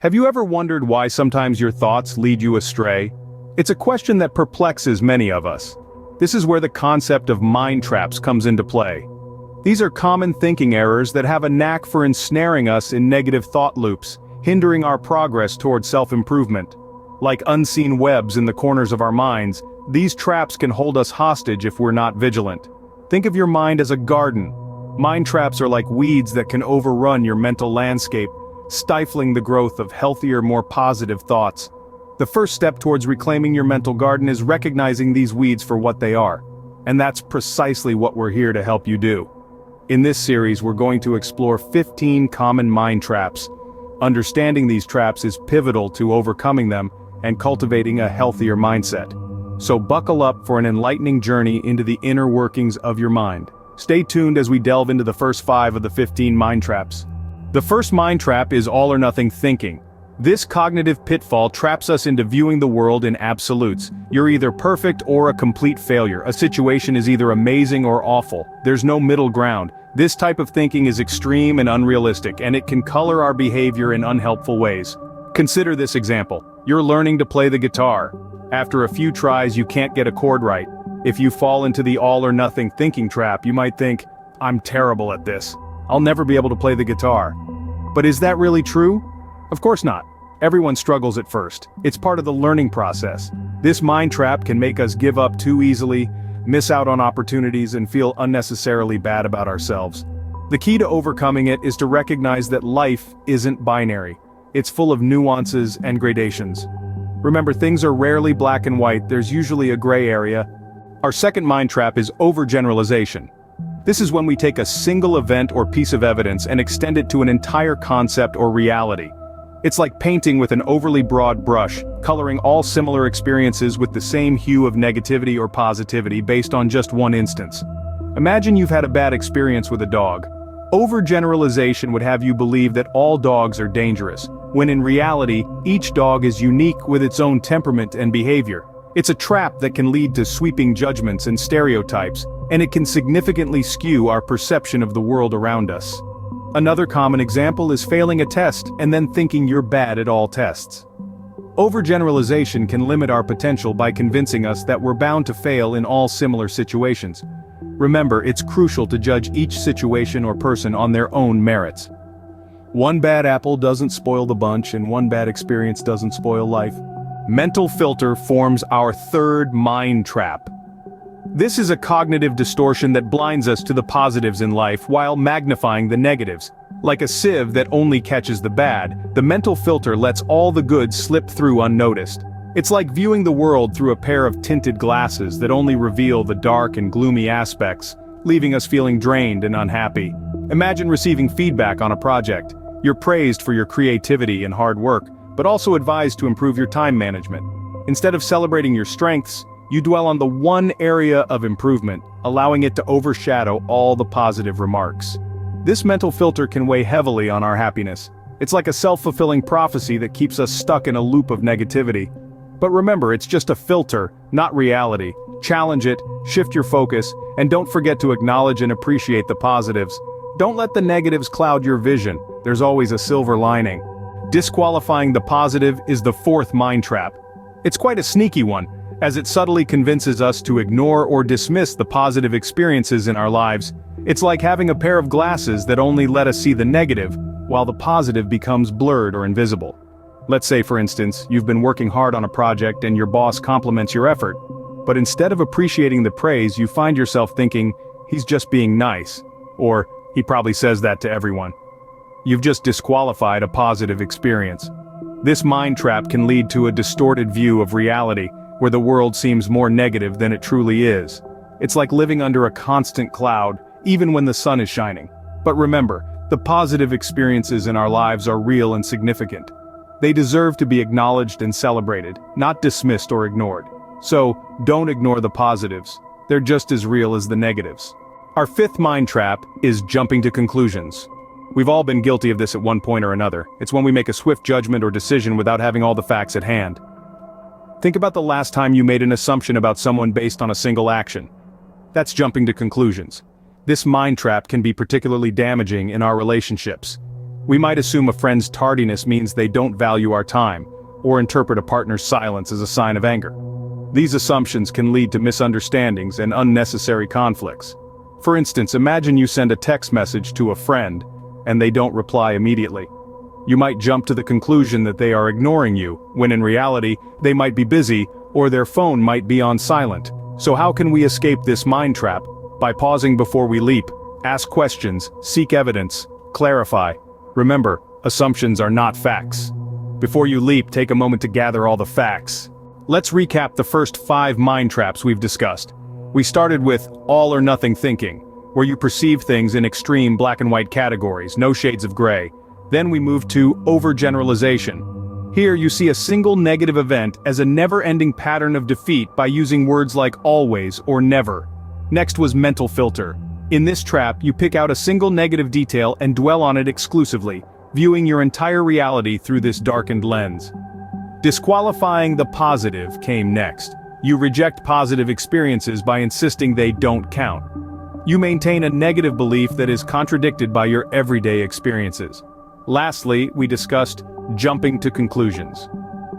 Have you ever wondered why sometimes your thoughts lead you astray? It's a question that perplexes many of us. This is where the concept of mind traps comes into play. These are common thinking errors that have a knack for ensnaring us in negative thought loops, hindering our progress toward self-improvement. Like unseen webs in the corners of our minds, these traps can hold us hostage if we're not vigilant. Think of your mind as a garden. Mind traps are like weeds that can overrun your mental landscape, stifling the growth of healthier, more positive thoughts. The first step towards reclaiming your mental garden is recognizing these weeds for what they are. And that's precisely what we're here to help you do. In this series, we're going to explore 15 common mind traps. Understanding these traps is pivotal to overcoming them and cultivating a healthier mindset. So buckle up for an enlightening journey into the inner workings of your mind. Stay tuned as we delve into the first 5 of the 15 mind traps. The first mind trap is all or nothing thinking. This cognitive pitfall traps us into viewing the world in absolutes. You're either perfect or a complete failure. A situation is either amazing or awful. There's no middle ground. This type of thinking is extreme and unrealistic, and it can color our behavior in unhelpful ways. Consider this example. You're learning to play the guitar. After a few tries, you can't get a chord right. If you fall into the all or nothing thinking trap, you might think, "I'm terrible at this. I'll never be able to play the guitar." But is that really true? Of course not. Everyone struggles at first. It's part of the learning process. This mind trap can make us give up too easily, miss out on opportunities, and feel unnecessarily bad about ourselves. The key to overcoming it is to recognize that life isn't binary. It's full of nuances and gradations. Remember, things are rarely black and white, there's usually a gray area. Our second mind trap is overgeneralization. This is when we take a single event or piece of evidence and extend it to an entire concept or reality. It's like painting with an overly broad brush, coloring all similar experiences with the same hue of negativity or positivity based on just one instance. Imagine you've had a bad experience with a dog. Overgeneralization would have you believe that all dogs are dangerous, when in reality, each dog is unique with its own temperament and behavior. It's a trap that can lead to sweeping judgments and stereotypes, and it can significantly skew our perception of the world around us. Another common example is failing a test and then thinking you're bad at all tests. Overgeneralization can limit our potential by convincing us that we're bound to fail in all similar situations. Remember, it's crucial to judge each situation or person on their own merits. One bad apple doesn't spoil the bunch, and one bad experience doesn't spoil life. Mental filter forms our third mind trap. This is a cognitive distortion that blinds us to the positives in life while magnifying the negatives. Like a sieve that only catches the bad, the mental filter lets all the good slip through unnoticed. It's like viewing the world through a pair of tinted glasses that only reveal the dark and gloomy aspects, leaving us feeling drained and unhappy. Imagine receiving feedback on a project. You're praised for your creativity and hard work, but also advised to improve your time management. Instead of celebrating your strengths, you dwell on the one area of improvement, allowing it to overshadow all the positive remarks. This mental filter can weigh heavily on our happiness. It's like a self-fulfilling prophecy that keeps us stuck in a loop of negativity. But remember, it's just a filter, not reality. Challenge it, shift your focus, and don't forget to acknowledge and appreciate the positives. Don't let the negatives cloud your vision. There's always a silver lining. Disqualifying the positive is the fourth mind trap. It's quite a sneaky one, as it subtly convinces us to ignore or dismiss the positive experiences in our lives. It's like having a pair of glasses that only let us see the negative, while the positive becomes blurred or invisible. Let's say, for instance, you've been working hard on a project and your boss compliments your effort. But instead of appreciating the praise, you find yourself thinking, "He's just being nice," or "He probably says that to everyone." You've just disqualified a positive experience. This mind trap can lead to a distorted view of reality, where the world seems more negative than it truly is. It's like living under a constant cloud, even when the sun is shining. But remember, the positive experiences in our lives are real and significant. They deserve to be acknowledged and celebrated, not dismissed or ignored. So, don't ignore the positives. They're just as real as the negatives. Our fifth mind trap is jumping to conclusions. We've all been guilty of this at one point or another. It's when we make a swift judgment or decision without having all the facts at hand. Think about the last time you made an assumption about someone based on a single action. That's jumping to conclusions. This mind trap can be particularly damaging in our relationships. We might assume a friend's tardiness means they don't value our time, or interpret a partner's silence as a sign of anger. These assumptions can lead to misunderstandings and unnecessary conflicts. For instance, imagine you send a text message to a friend, and they don't reply immediately. You might jump to the conclusion that they are ignoring you, when in reality, they might be busy, or their phone might be on silent. So how can we escape this mind trap? By pausing before we leap, ask questions, seek evidence, clarify. Remember, assumptions are not facts. Before you leap, take a moment to gather all the facts. Let's recap the first 5 mind traps we've discussed. We started with all or nothing thinking, where you perceive things in extreme black and white categories, no shades of gray. Then we moved to overgeneralization. Here you see a single negative event as a never-ending pattern of defeat by using words like always or never. Next was mental filter. In this trap, you pick out a single negative detail and dwell on it exclusively, viewing your entire reality through this darkened lens. Disqualifying the positive came next. You reject positive experiences by insisting they don't count. You maintain a negative belief that is contradicted by your everyday experiences. Lastly, we discussed jumping to conclusions.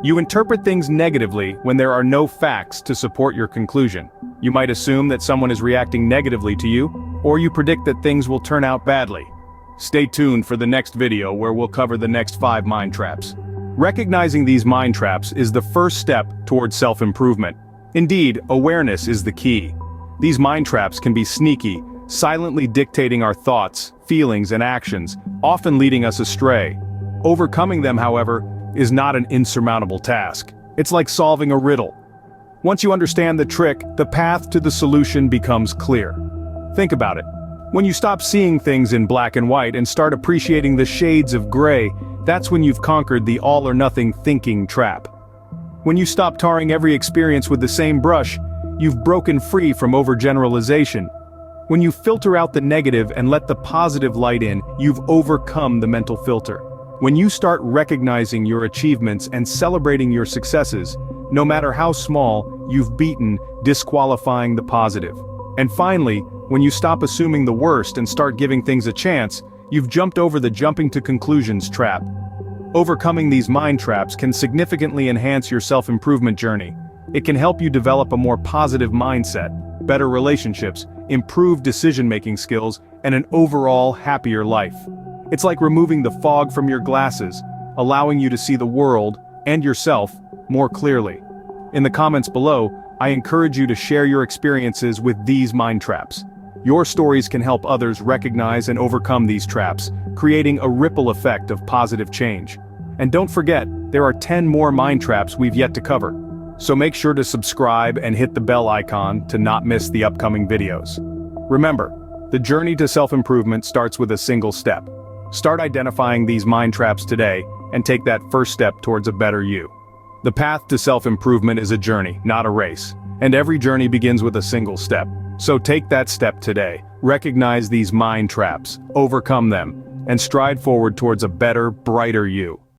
You interpret things negatively when there are no facts to support your conclusion. You might assume that someone is reacting negatively to you, or you predict that things will turn out badly. Stay tuned for the next video where we'll cover the next 5 mind traps. Recognizing these mind traps is the first step towards self-improvement. Indeed, awareness is the key. These mind traps can be sneaky, silently dictating our thoughts, feelings, and actions, often leading us astray. Overcoming them, however, is not an insurmountable task. It's like solving a riddle. Once you understand the trick, the path to the solution becomes clear. Think about it. When you stop seeing things in black and white and start appreciating the shades of gray, that's when you've conquered the all-or-nothing thinking trap. When you stop tarring every experience with the same brush, you've broken free from overgeneralization. When you filter out the negative and let the positive light in, you've overcome the mental filter. When you start recognizing your achievements and celebrating your successes, no matter how small, you've beaten, disqualifying the positive. And finally, when you stop assuming the worst and start giving things a chance, you've jumped over the jumping to conclusions trap. Overcoming these mind traps can significantly enhance your self-improvement journey. It can help you develop a more positive mindset, better relationships, improved decision-making skills, and an overall happier life. It's like removing the fog from your glasses, allowing you to see the world, and yourself, more clearly. In the comments below, I encourage you to share your experiences with these mind traps. Your stories can help others recognize and overcome these traps, creating a ripple effect of positive change. And don't forget, there are 10 more mind traps we've yet to cover. So make sure to subscribe and hit the bell icon to not miss the upcoming videos. Remember, the journey to self-improvement starts with a single step. Start identifying these mind traps today, and take that first step towards a better you. The path to self-improvement is a journey, not a race. And every journey begins with a single step. So take that step today, recognize these mind traps, overcome them, and stride forward towards a better, brighter you.